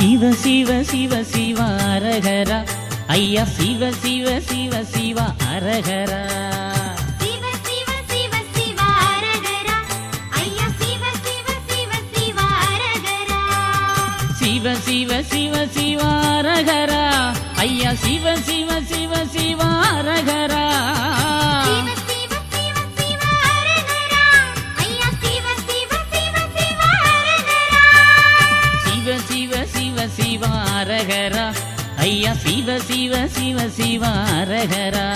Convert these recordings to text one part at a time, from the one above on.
சிவ சிவ சிவ சிவ அரகரா ஐயா சிவ சிவ சிவ சிவ அரகரா சிவ சிவ சிவ சிவ அரகரா ஐயா சிவ சிவ சிவ சிவ அரகரா சிவ சிவ சிவ சிவ அரகரா ஐயா சிவ சிவ சிவ சிவ அரகரா சிவ சிவ சிவ சிவ அரகரா ஐயா சிவ சிவ சிவ சிவ அரகரா சிவ சிவ சிவ சிவ அரகரா ஐயா சிவ சிவ சிவ சிவ அரகரா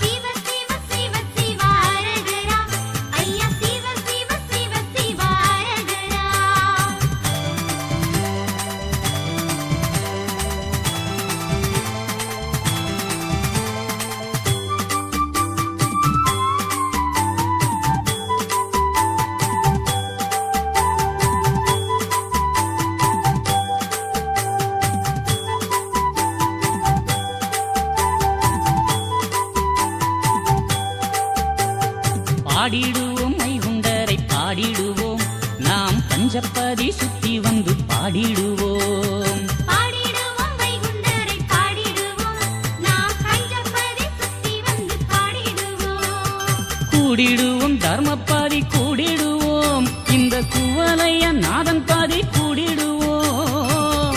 சிவ சிவ சிவ சிவ அரகரா ஐயா சிவ சிவ சிவ சிவ அரகரா பாடிடுவோம் வைகுண்டரை பாடிடுவோம் நாம் பஞ்சப்பதி சுத்தி வந்து பாடிடுவோம் பாடிடுவோம் வைகுண்டரை பாடிடுவோம் நாம் பஞ்சப்பதி சுத்தி வந்து பாடிடுவோம் கூடிடுவோம் தர்மப்பதி கூடிடுவோம் இந்த குவலைய நாதன் பாதி கூடிடுவோம்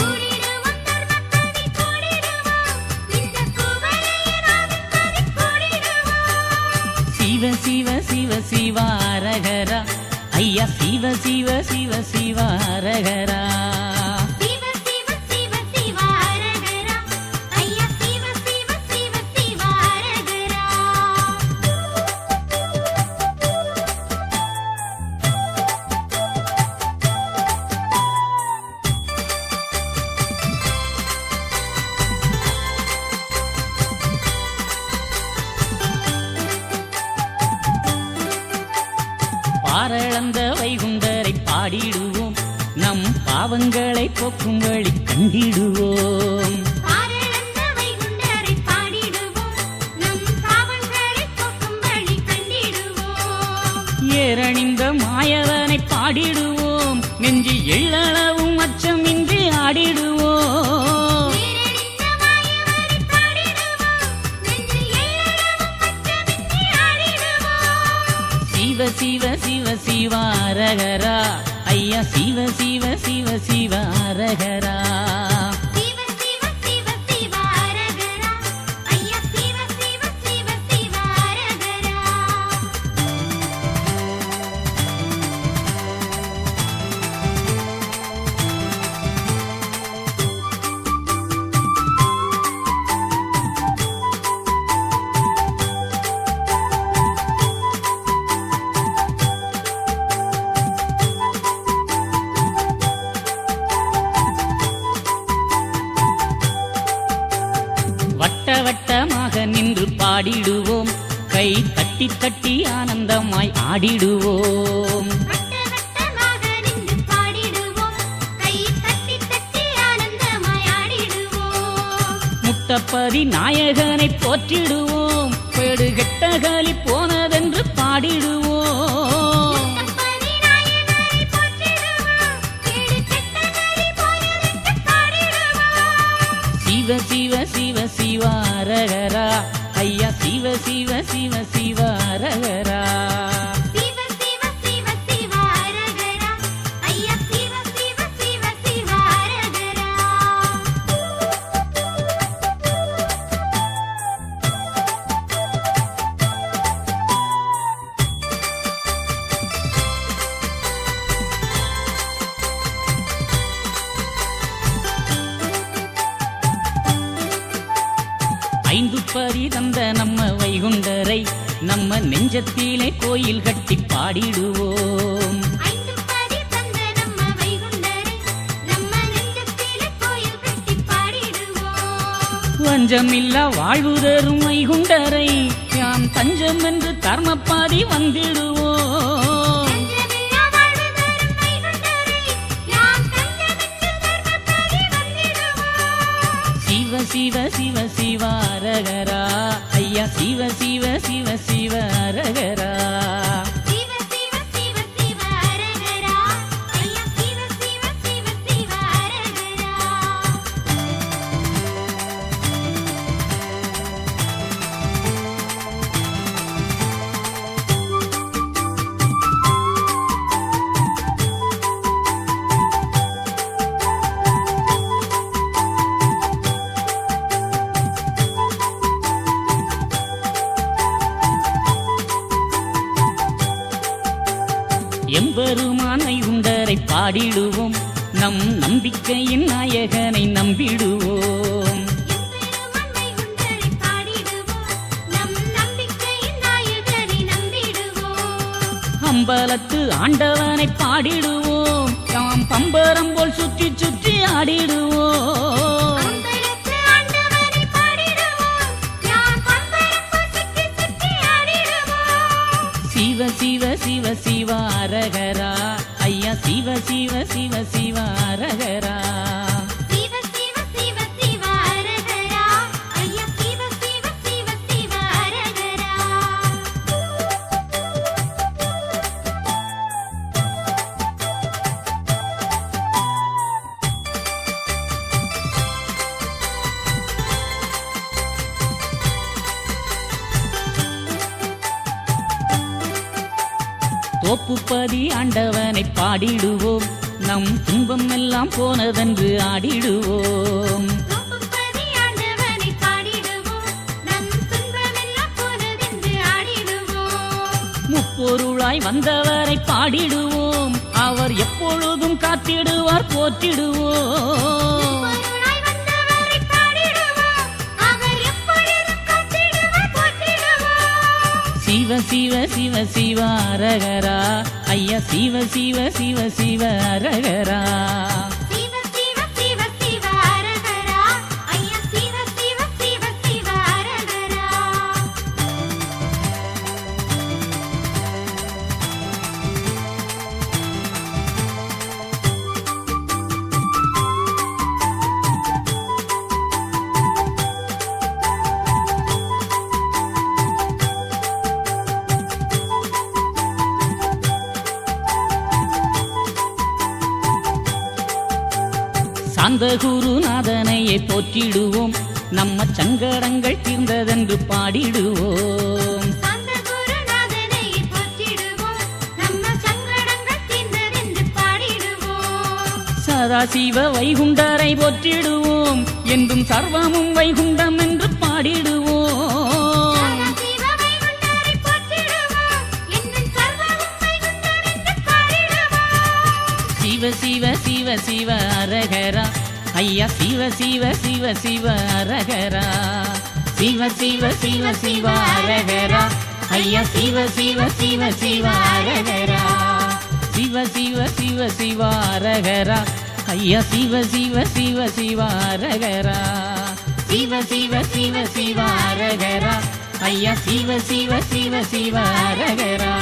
கூடிடுவோம் தர்மப்பதி கூடிடுவோம் இந்த குவளைய நாதப்பதி கூடிடுவோம் சிவ சிவ சிவ சிவ அரகரா ஐயா சிவ சிவ சிவ சிவ அரகரா சிவ சிவ சிவ சிவ அரகரா ஐயா சிவ சிவ சிவ சிவ அரகரா பாரளந்த வைகுண்டரை பாடிடுவோம் நம் பாவங்களை போக்கும் வழி கண்டிடுவோம் பாரளந்த வைகுண்டரை பாடிடுவோம் நம் பாவங்களை போக்கும் வழி கண்டிடுவோம் ஏரணிந்த மாயவனை பாடிடுவோம் நெஞ்சு எள்ளளவும் அச்சமின்றி ஆடிடுவோம் நீரணிந்த மாயவரை பாடிடுவோம் நெஞ்சில் எல்லளவும் அச்சமின்றி ஆடிடுவோம் சிவ சிவ சிவ சிவ அரகரா ஐயா சிவ சிவ சிவ சிவ அரகரா சிவ சிவ சிவ சிவ அரகரா ஐயா சிவ சிவ சிவ சிவ அரகரா வட்ட வட்டமாக நின்று பாடிடுவோம் கை தட்டி தட்டி ஆனந்தமாய் ஆடிடுவோம் வட்ட வட்டமாக நின்று பாடிடுவோம் கை தட்டி தட்டி ஆனந்தமாய் ஆடிடுவோம் முத்தப்பதி நாயகனை போற்றிடுவோம் பேடுகெட்டகலி போனதென்று பாடிடுவோம் முத்தப்பதி நாயகரை போற்றிடுவோம் கேடு கெட்டகரி போனதென்று பாடிடுவோம் சிவ சிவ சிவ சிவ அரகரா ஐயா சிவ சிவ சிவ சிவ அரகரா சிவ சிவ சிவ சிவ அரகரா ஐயா சிவ சிவ சிவ சிவ அரகரா ஐந்து பரி தந்த நம்ம வைகுண்டரை நம்ம நெஞ்சத்திலே கோயில் கட்டி பாடிடுவோம் ஐந்து பதி தந்த நம்ம வைகுண்டரை நம்ம நெஞ்சத்திலே கோயில் கட்டி பாடிடுவோம் வஞ்சமில்லா வாழ்வு தரும் வைகுண்டரை யாம் தஞ்சம் என்று தர்மப்பாதி வந்திடுவோம் தஞ்சமில்லா வாழ்வு தரும் வைகுண்டரை யாம் தஞ்சமென்று தர்மப்படி வந்திடுவோம் சிவ சிவ சிவ சிவ அரகரா ஐயா சிவ சிவ சிவ சிவ அரகரா சிவ சிவ சிவ சிவ அரகரா ஐயா சிவ சிவ சிவ சிவ அரகரா எம்பெருமானை உண்டரை பாடிடுவோம் நம் நம்பிக்கையின் நாயகனை நம்பிடுவோம் எம்பெருமானை உண்டரை பாடிடுவோம் நம் நம்பிக்கையின் நாயகனை நம்பிடுவோம் அம்பலத்து ஆண்டவனை பாடிடுவோம் யாம் பம்பரம் போல் சுற்றி சுற்றி ஆடிடுவோம் அம்பலத்து ஆண்டவனை பாடிடுவோம் யாம் பம்பரம் போல் சுற்றி சுற்றி ஆடிடுவோம் சிவ சிவ சிவ சிவ அரகரா ஐயா சிவ சிவ சிவ சிவ அரகரா சிவ சிவ சிவ சிவ அரகரா ஐயா சிவ சிவ சிவ சிவ அரகரா தோப்புப்பதி ஆண்டவனை பாடிடுவோம் நம் துன்பம் எல்லாம் போனதென்று ஆடிடுவோம் தோப்புப்பதி ஆண்டவனை பாடிடுவோம் நம் துன்பமெல்லாம் போனதென்று ஆடிடுவோம் முப்பொருளாய் வந்தவரை பாடிடுவோம் அவர் எப்பொழுதும் காத்திடுவார் போற்றிடுவோம் பொருளாய் வந்தவரை பாடிடுவோம் அவர் எப்பொழுதும் காத்திடுவார் போற்றிடுவோம் சிவ சிவ சிவ சிவ அரகரா ஐயா சிவ சிவ சிவ சிவ அரகரா சிவ சிவ சிவ சிவ அரகரா ஐயா சிவ சிவ சிவ சிவ அரகரா சாந்த குருநாதனையை போற்றிடுவோம் நம்ம சங்கடங்கள் தீர்ந்ததென்று பாடிடுவோம் சாந்த குருநாதனை போற்றிடுவோம் நம்ம சங்கடங்கள் தீர்ந்ததென்று பாடிடுவோம் சதாசிவ வைகுண்டரை போற்றிடுவோம் என்றும் சர்வமும் வைகுண்டம் என்று பாடிடுவோம் சிவ வைகுண்டரை போற்றிடுவோம் என்னும் சர்வமும் வைகுண்டம் என்று பாடிடுவோம் சிவ சிவ சிவ சிவ அரகரா ஐயா சிவ சிவ சிவ சிவ அரகரா சிவ சிவ சிவ சிவ அரகரா ஐயா சிவ சிவ சிவ சிவ அரகரா சிவ சிவ சிவ சிவ அரகரா ஐயா சிவ சிவ சிவ சிவ அரகரா சிவ சிவ சிவ சிவ அரகரா ஐயா சிவ சிவ சிவ சிவ அரகரா